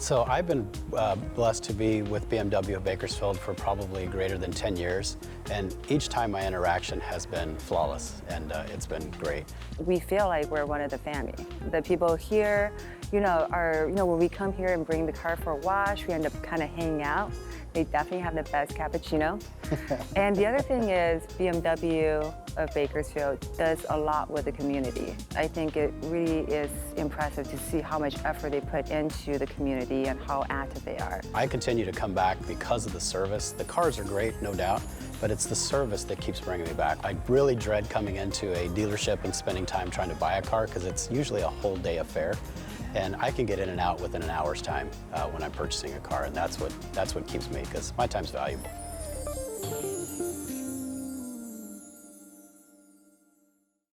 So I've been blessed to be with BMW of Bakersfield for probably greater than 10 years, and each time my interaction has been flawless, and it's been great. We feel like we're one of the family. The people here, when we come here and bring the car for a wash, we end up kind of hanging out. They definitely have the best cappuccino. And the other thing is BMW of Bakersfield does a lot with the community. I think it really is impressive to see how much effort they put into the community and how active they are. I continue to come back because of the service. The cars are great, no doubt, but it's the service that keeps bringing me back. I really dread coming into a dealership and spending time trying to buy a car because it's usually a whole day affair. And I can get in and out within an hour's time when I'm purchasing a car, and that's what keeps me, because my time's valuable.